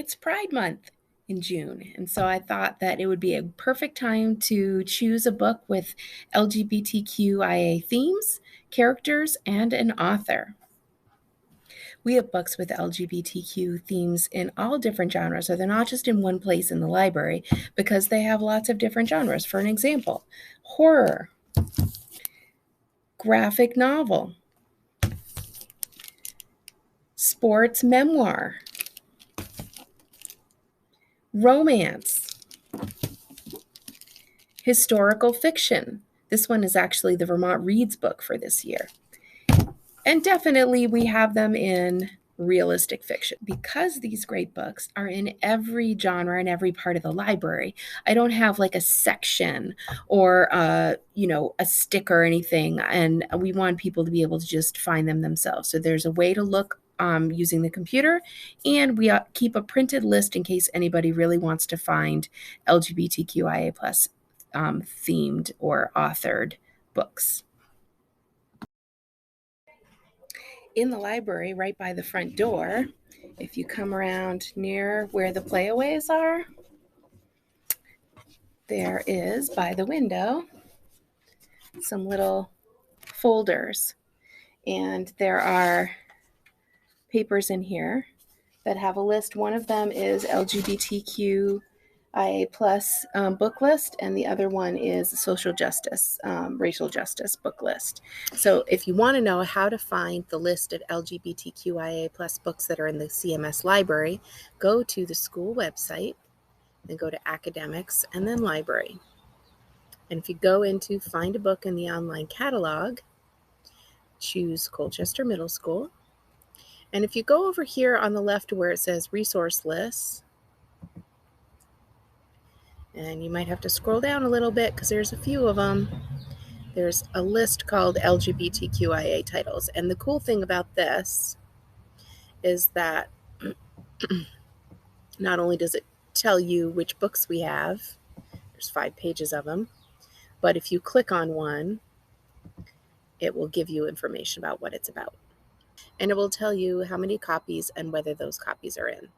It's Pride Month in June, and so I thought that it would be a perfect time to choose a book with LGBTQIA themes, characters, and an author. We have books with LGBTQ themes in all different genres, so they're not just in one place in the library because they have lots of different genres. For an example, horror, graphic novel, sports memoir, romance, historical fiction. This one is actually the Vermont Reads book for this year. And definitely we have them in realistic fiction. Because these great books are in every genre and every part of the library, I don't have like a section or a stick or anything, and we want people to be able to just find them themselves. So there's a way to look using the computer, and we keep a printed list in case anybody really wants to find LGBTQIA plus themed or authored books. In the library, right by the front door, if you come around near where the playaways are, there is, by the window, some little folders. And there are papers in here that have a list. One of them is LGBTQIA plus book list, and the other one is social justice, racial justice book list. So if you want to know how to find the list of LGBTQIA plus books that are in the CMS library, go to the school website, then go to academics, and then library. And if you go into find a book in the online catalog, choose Colchester Middle School. And if you go over here on the left where it says resource lists, and you might have to scroll down a little bit because there's a few of them. There's a list called LGBTQIA titles. And the cool thing about this is that not only does it tell you which books we have, there's 5 pages of them, but if you click on one, it will give you information about what it's about. And it will tell you how many copies and whether those copies are in.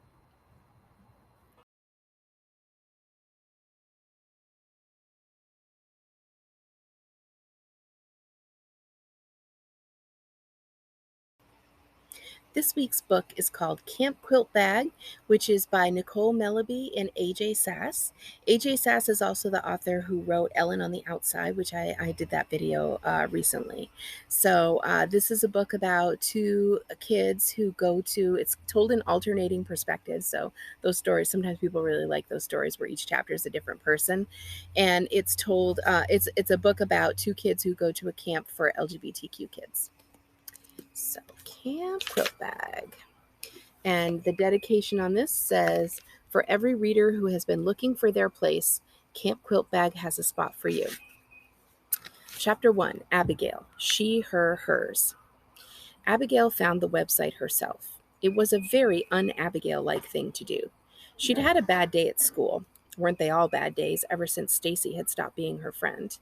This week's book is called Camp Quiltbag, which is by Nicole, Melleby, and AJ Sass. AJ Sass is also the author who wrote Ellen on the Outside, which I did that video recently. So this is a book about 2 kids who go to, it's told in alternating perspectives. So those stories, sometimes people really like those stories where each chapter is a different person. And it's told, it's a book about 2 kids who go to a camp for LGBTQ kids. So, Camp Quiltbag. And the dedication on this says, for every reader who has been looking for their place, Camp Quiltbag has a spot for you. Chapter 1, Abigail, she, her, hers. Abigail found the website herself. It was a very un-Abigail-like thing to do. She'd had a bad day at school. Weren't they all bad days ever since Stacy had stopped being her friend?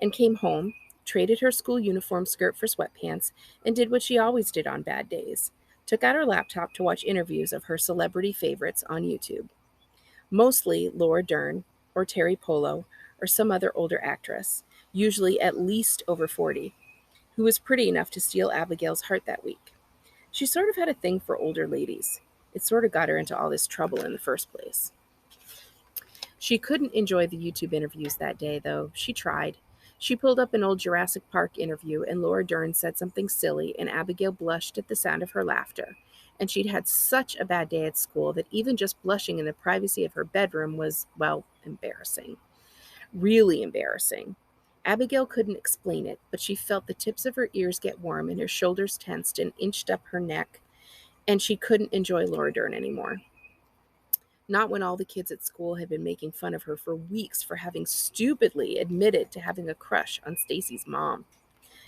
And came home, traded her school uniform skirt for sweatpants, and did what she always did on bad days. Took out her laptop to watch interviews of her celebrity favorites on YouTube. Mostly Laura Dern, or Terry Polo, or some other older actress, usually at least over 40, who was pretty enough to steal Abigail's heart that week. She sort of had a thing for older ladies. It sort of got her into all this trouble in the first place. She couldn't enjoy the YouTube interviews that day, though. She tried. She pulled up an old Jurassic Park interview, and Laura Dern said something silly, and Abigail blushed at the sound of her laughter. And she'd had such a bad day at school that even just blushing in the privacy of her bedroom was, well, embarrassing. Really embarrassing. Abigail couldn't explain it, but she felt the tips of her ears get warm and her shoulders tensed and inched up her neck, and she couldn't enjoy Laura Dern anymore. Not when all the kids at school had been making fun of her for weeks for having stupidly admitted to having a crush on Stacy's mom.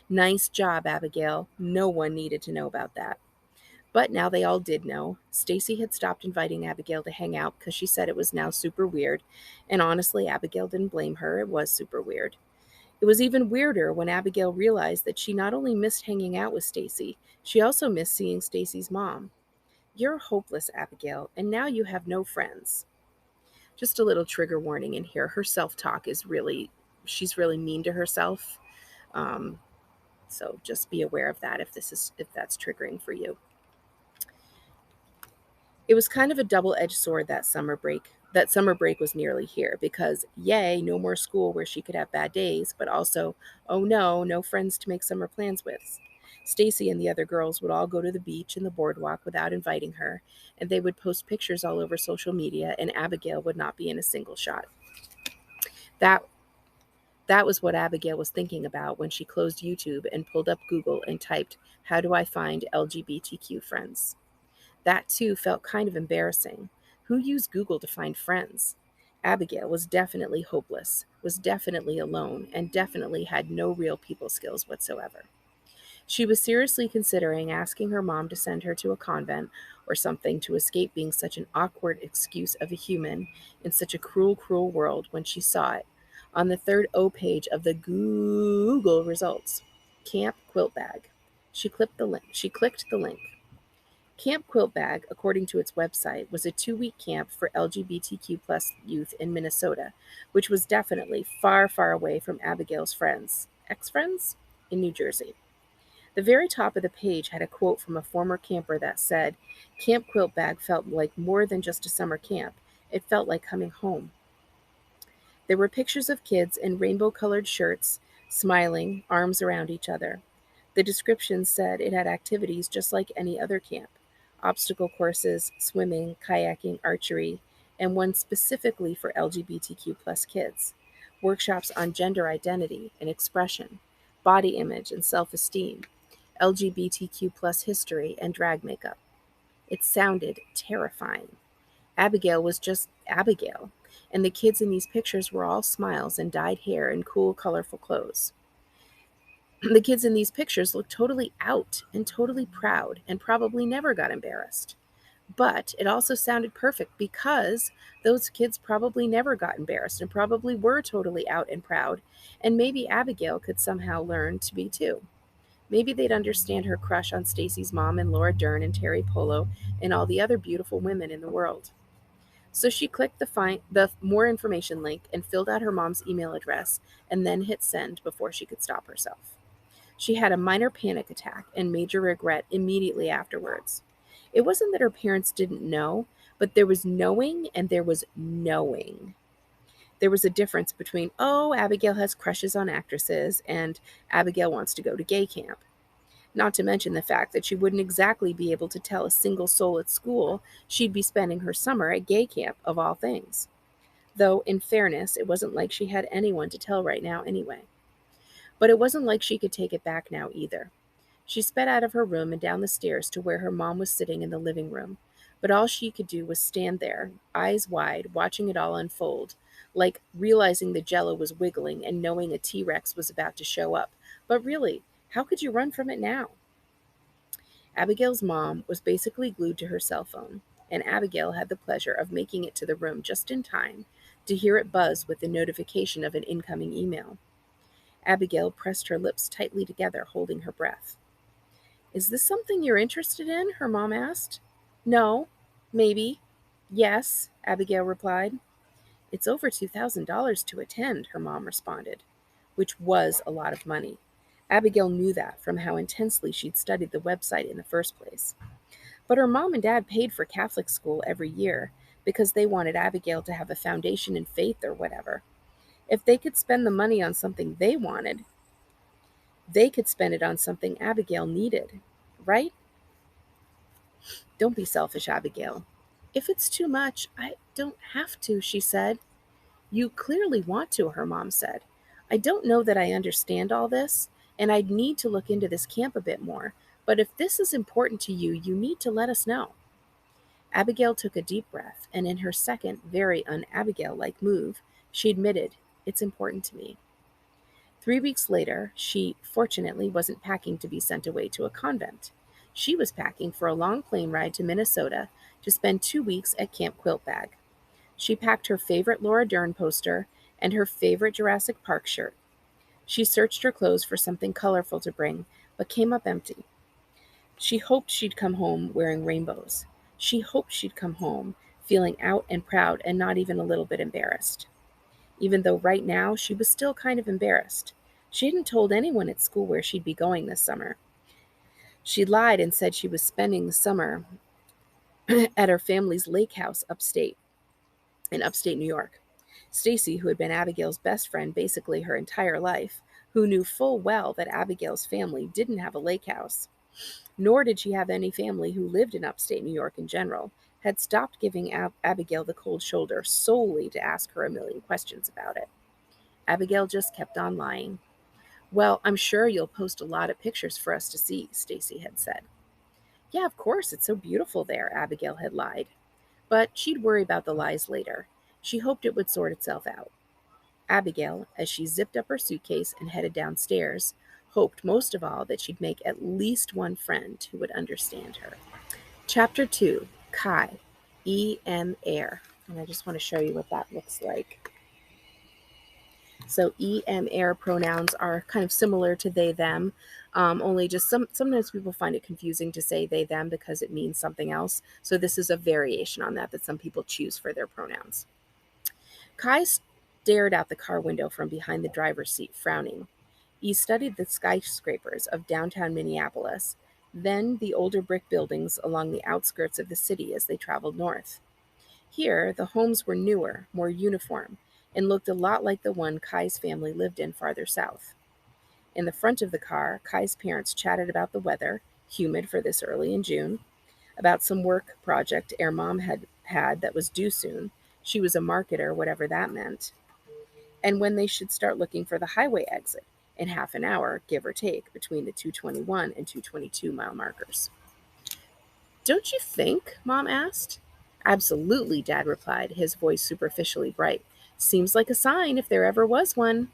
Nice job, Abigail. No one needed to know about that. But now they all did know. Stacy had stopped inviting Abigail to hang out because she said it was now super weird. And honestly, Abigail didn't blame her. It was super weird. It was even weirder when Abigail realized that she not only missed hanging out with Stacy, she also missed seeing Stacy's mom. "You're hopeless, Abigail, and now you have no friends." Just a little trigger warning in here. Her self-talk is she's really mean to herself. Um, so just be aware of that if that's triggering for you. It was kind of a double-edged sword that summer break. That summer break was nearly here because, yay, no more school where she could have bad days, but also, oh no, no friends to make summer plans with. Stacy and the other girls would all go to the beach and the boardwalk without inviting her, and they would post pictures all over social media, and Abigail would not be in a single shot. That that was what Abigail was thinking about when she closed YouTube and pulled up Google and typed, "How do I find LGBTQ friends?" That too felt kind of embarrassing. Who used Google to find friends? Abigail was definitely hopeless, was definitely alone, and definitely had no real people skills whatsoever. She was seriously considering asking her mom to send her to a convent or something to escape being such an awkward excuse of a human in such a cruel, cruel world when she saw it on the third O page of the Google results. Camp Quiltbag. She clicked the link. Camp Quiltbag, according to its website, was a 2-week camp for LGBTQ plus youth in Minnesota, which was definitely far, far away from Abigail's friends, ex-friends, in New Jersey. The very top of the page had a quote from a former camper that said, "Camp Quiltbag felt like more than just a summer camp. It felt like coming home." There were pictures of kids in rainbow-colored shirts, smiling, arms around each other. The description said it had activities just like any other camp: obstacle courses, swimming, kayaking, archery, and one specifically for LGBTQ plus kids. Workshops on gender identity and expression, body image and self-esteem, LGBTQ plus history, and drag makeup. It sounded terrifying. Abigail was just Abigail, and the kids in these pictures were all smiles and dyed hair and cool, colorful clothes. The kids in these pictures looked totally out and totally proud and probably never got embarrassed. But it also sounded perfect because those kids probably never got embarrassed and probably were totally out and proud, and maybe Abigail could somehow learn to be too. Maybe they'd understand her crush on Stacy's mom and Laura Dern and Terry Polo and all the other beautiful women in the world. So she clicked the more information link and filled out her mom's email address and then hit send before she could stop herself. She had a minor panic attack and major regret immediately afterwards. It wasn't that her parents didn't know, but there was knowing and there was knowing. There was a difference between, oh, Abigail has crushes on actresses and Abigail wants to go to gay camp. Not to mention the fact that she wouldn't exactly be able to tell a single soul at school she'd be spending her summer at gay camp, of all things. Though, in fairness, it wasn't like she had anyone to tell right now anyway. But it wasn't like she could take it back now either. She sped out of her room and down the stairs to where her mom was sitting in the living room. But all she could do was stand there, eyes wide, watching it all unfold, like realizing the jello was wiggling and knowing a T-Rex was about to show up. But really, how could you run from it now? Abigail's mom was basically glued to her cell phone, and Abigail had the pleasure of making it to the room just in time to hear it buzz with the notification of an incoming email. Abigail pressed her lips tightly together, holding her breath. "Is this something you're interested in?" her mom asked. "No. Maybe. Yes," Abigail replied. "It's over $2,000 to attend," her mom responded, which was a lot of money. Abigail knew that from how intensely she'd studied the website in the first place. But her mom and dad paid for Catholic school every year because they wanted Abigail to have a foundation in faith or whatever. If they could spend the money on something they wanted, they could spend it on something Abigail needed, right? "Don't be selfish, Abigail." "If it's too much, I don't have to," she said. "You clearly want to," her mom said. "I don't know that I understand all this, and I'd need to look into this camp a bit more, but if this is important to you, you need to let us know." Abigail took a deep breath, and in her second, very un-Abigail-like move, she admitted, "It's important to me." 3 weeks later, she, fortunately, wasn't packing to be sent away to a convent. She was packing for a long plane ride to Minnesota to spend 2 weeks at Camp Quiltbag. She packed her favorite Laura Dern poster and her favorite Jurassic Park shirt. She searched her clothes for something colorful to bring, but came up empty. She hoped she'd come home wearing rainbows. She hoped she'd come home, feeling out and proud and not even a little bit embarrassed. Even though right now she was still kind of embarrassed. She hadn't told anyone at school where she'd be going this summer. She lied and said she was spending the summer at her family's lake house in upstate New York. Stacy, who had been Abigail's best friend basically her entire life, who knew full well that Abigail's family didn't have a lake house, nor did she have any family who lived in upstate New York in general, had stopped giving Abigail the cold shoulder solely to ask her a million questions about it. Abigail just kept on lying. "Well, I'm sure you'll post a lot of pictures for us to see," Stacy had said. "Yeah, of course, it's so beautiful there," Abigail had lied. But she'd worry about the lies later. She hoped it would sort itself out. Abigail, as she zipped up her suitcase and headed downstairs, hoped most of all that she'd make at least one friend who would understand her. Chapter 2, Kai, E.M. Air. And I just want to show you what that looks like. So E.M. Air pronouns are kind of similar to they, them, only just sometimes people find it confusing to say they, them because it means something else. So this is a variation on that some people choose for their pronouns. Kai stared out the car window from behind the driver's seat, frowning. He studied the skyscrapers of downtown Minneapolis, then the older brick buildings along the outskirts of the city as they traveled north. Here, the homes were newer, more uniform, and looked a lot like the one Kai's family lived in farther south. In the front of the car, Kai's parents chatted about the weather, humid for this early in June, about some work project Air Mom had that was due soon. She was a marketer, whatever that meant. And when they should start looking for the highway exit in half an hour, give or take, between the 221 and 222 mile markers. "Don't you think?" Mom asked. "Absolutely," Dad replied, his voice superficially bright. "Seems like a sign if there ever was one."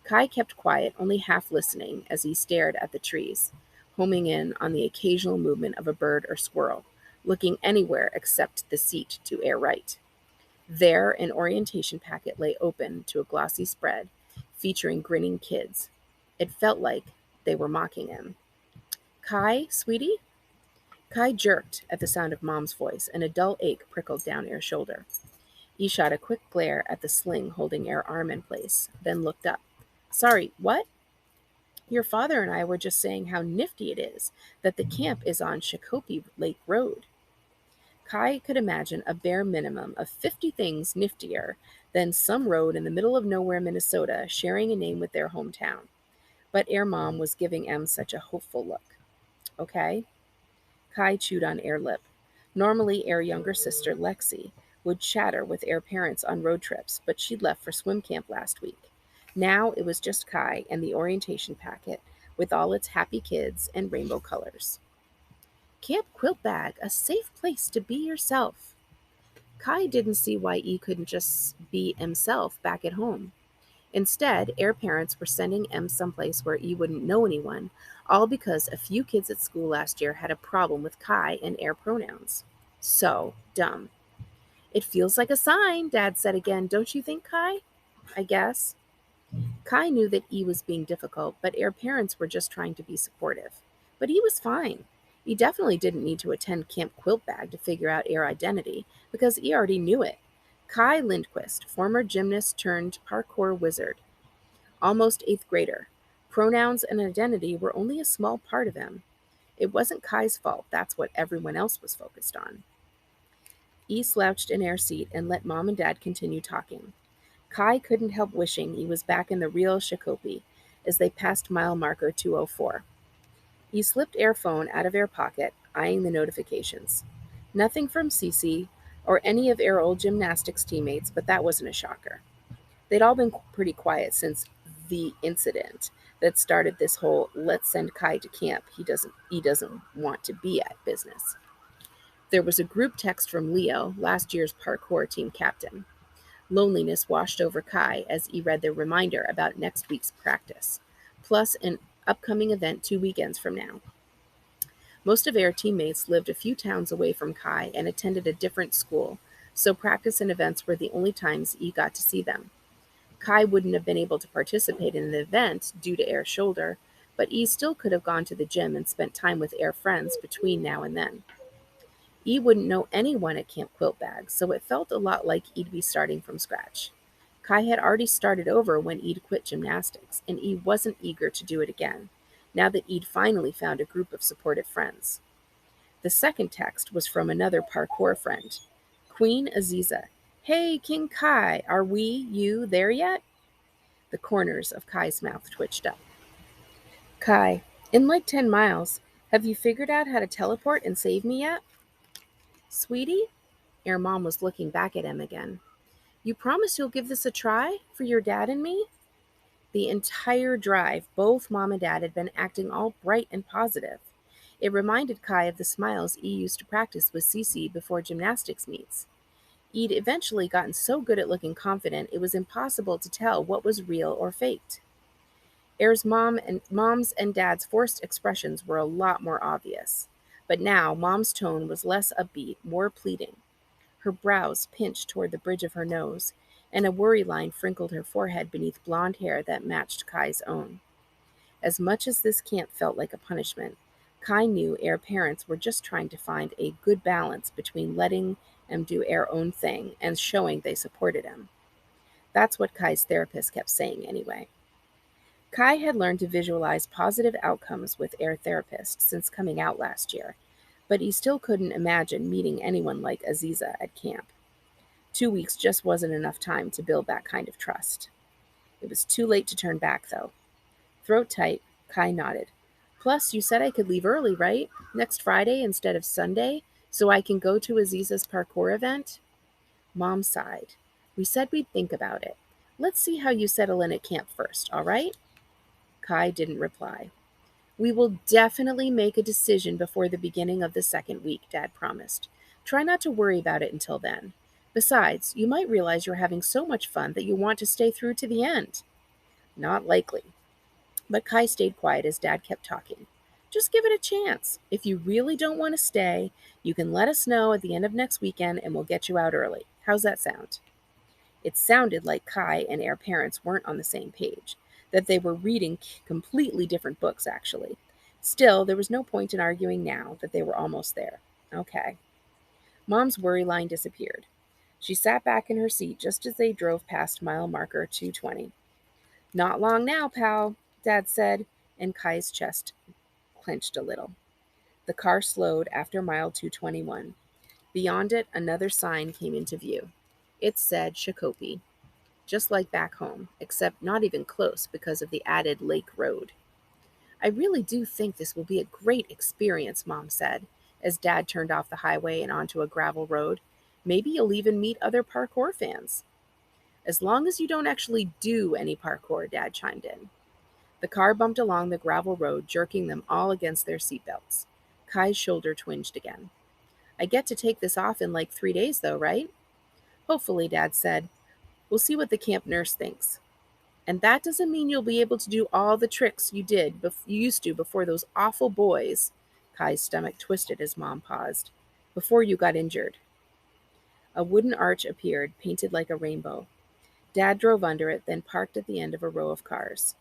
Kai kept quiet, only half listening as he stared at the trees, homing in on the occasional movement of a bird or squirrel, looking anywhere except the seat to Air right. There, an orientation packet lay open to a glossy spread, featuring grinning kids. It felt like they were mocking him. "Kai, sweetie?" Kai jerked at the sound of Mom's voice, and a dull ache prickled down Air's shoulder. He shot a quick glare at the sling holding Air's arm in place, then looked up. "Sorry, what?" "Your father and I were just saying how nifty it is that the camp is on Shakopee Lake Road." Kai could imagine a bare minimum of 50 things niftier than some road in the middle of nowhere, Minnesota, sharing a name with their hometown. But Air Mom was giving Em such a hopeful look. "Okay." Kai chewed on Air lip. Normally, Air younger sister, Lexi, would chatter with Air parents on road trips, but she'd left for swim camp last week. Now it was just Kai and the orientation packet with all its happy kids and rainbow colors. "Camp Quiltbag, a safe place to be yourself." Kai didn't see why E couldn't just be himself back at home. Instead, Air parents were sending M someplace where E wouldn't know anyone, all because a few kids at school last year had a problem with Kai and Air pronouns. So dumb. "It feels like a sign," Dad said again. "Don't you think, Kai?" "I guess." Kai knew that E was being difficult, but Air parents were just trying to be supportive. But E was fine. E definitely didn't need to attend Camp Quiltbag to figure out Air identity, because E already knew it. Kai Lindquist, former gymnast turned parkour wizard, almost 8th grader. Pronouns and identity were only a small part of him. It wasn't Kai's fault, that's what everyone else was focused on. E slouched in Air's seat and let Mom and Dad continue talking. Kai couldn't help wishing he was back in the real Shakopee as they passed mile marker 204. He slipped Air phone out of Air pocket, eyeing the notifications. Nothing from Cece or any of Air old gymnastics teammates, but that wasn't a shocker. They'd all been pretty quiet since the incident that started this whole "let's send Kai to camp, he doesn't want to be at" business. There was a group text from Leo, last year's parkour team captain. Loneliness washed over Kai as he read the reminder about next week's practice, plus an upcoming event 2 weekends from now. Most of Air teammates lived a few towns away from Kai and attended a different school, so practice and events were the only times he got to see them. Kai wouldn't have been able to participate in the event due to Air's shoulder, but he still could have gone to the gym and spent time with Air friends between now and then. E wouldn't know anyone at Camp Quiltbag, so it felt a lot like E'd be starting from scratch. Kai had already started over when E'd quit gymnastics, and E wasn't eager to do it again, now that E'd finally found a group of supportive friends. The second text was from another parkour friend, Queen Aziza. Hey, King Kai, are you there yet? The corners of Kai's mouth twitched up. Kai, in like 10 miles, have you figured out how to teleport and save me yet? Sweetie? Air Mom was looking back at him again. You promise you'll give this a try for your dad and me? The entire drive, both Mom and Dad had been acting all bright and positive. It reminded Kai of the smiles E used to practice with Cece before gymnastics meets. E'd eventually gotten so good at looking confident it was impossible to tell what was real or faked. Air's mom's and dad's forced expressions were a lot more obvious. But now Mom's tone was less upbeat, more pleading. Her brows pinched toward the bridge of her nose, and a worry line frinkled her forehead beneath blonde hair that matched Kai's own. As much as this camp felt like a punishment, Kai knew Air parents were just trying to find a good balance between letting him do Air own thing and showing they supported him. That's what Kai's therapist kept saying anyway. Kai had learned to visualize positive outcomes with Air therapists since coming out last year, but he still couldn't imagine meeting anyone like Aziza at camp. 2 weeks just wasn't enough time to build that kind of trust. It was too late to turn back, though. Throat tight, Kai nodded. Plus, you said I could leave early, right? Next Friday instead of Sunday, so I can go to Aziza's parkour event? Mom sighed. We said we'd think about it. Let's see how you settle in at camp first, all right? Kai didn't reply. We will definitely make a decision before the beginning of the second week, Dad promised. Try not to worry about it until then. Besides, you might realize you're having so much fun that you want to stay through to the end. Not likely. But Kai stayed quiet as Dad kept talking. Just give it a chance. If you really don't want to stay, you can let us know at the end of next weekend and we'll get you out early. How's that sound? It sounded like Kai and Air parents weren't on the same page, that they were reading completely different books, actually. Still, there was no point in arguing now that they were almost there. Okay. Mom's worry line disappeared. She sat back in her seat just as they drove past mile marker 220. Not long now, pal, Dad said, and Kai's chest clenched a little. The car slowed after mile 221. Beyond it, another sign came into view. It said Shakopee, just like back home, except not even close because of the added Lake Road. I really do think this will be a great experience, Mom said, as Dad turned off the highway and onto a gravel road. Maybe you'll even meet other parkour fans. As long as you don't actually do any parkour, Dad chimed in. The car bumped along the gravel road, jerking them all against their seatbelts. Kai's shoulder twinged again. I get to take this off in like 3 days, though, right? Hopefully, Dad said. We'll see what the camp nurse thinks. And that doesn't mean you'll be able to do all the tricks you used to before those awful boys. Kai's stomach twisted as Mom paused. Before you got injured. A wooden arch appeared, painted like a rainbow. Dad drove under it, then parked at the end of a row of cars.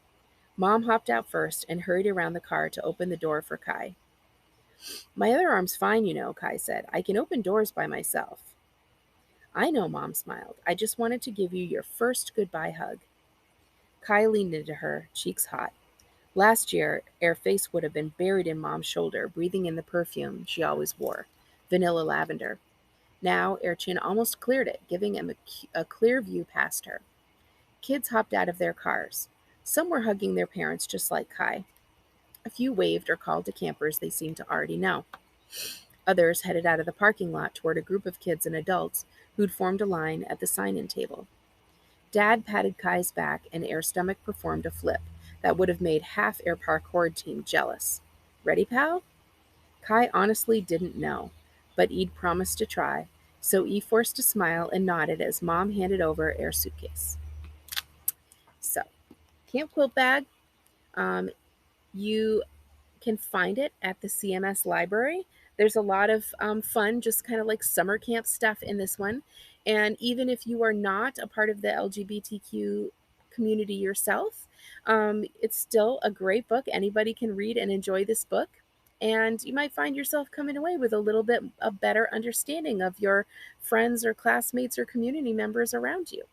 Mom hopped out first and hurried around the car to open the door for Kai. My other arm's fine, you know, Kai said. I can open doors by myself. I know, Mom smiled. I just wanted to give you your first goodbye hug. Kai leaned into her, cheeks hot. Last year, Air face would have been buried in Mom's shoulder, breathing in the perfume she always wore, vanilla lavender. Now, Air chin almost cleared it, giving him a clear view past her. Kids hopped out of their cars. Some were hugging their parents just like Kai. A few waved or called to campers they seemed to already know. Others headed out of the parking lot toward a group of kids and adults who'd formed a line at the sign-in table. Dad patted Kai's back, and Air's stomach performed a flip that would have made half Air parkour team jealous. Ready, pal? Kai honestly didn't know, but E'd promised to try, so E forced a smile and nodded as Mom handed over Air's suitcase. So, Camp Quiltbag, you can find it at the CMS library. There's a lot of fun, just kind of like summer camp stuff in this one. And even if you are not a part of the LGBTQ community yourself, it's still a great book. Anybody can read and enjoy this book. And you might find yourself coming away with a little bit a better understanding of your friends or classmates or community members around you.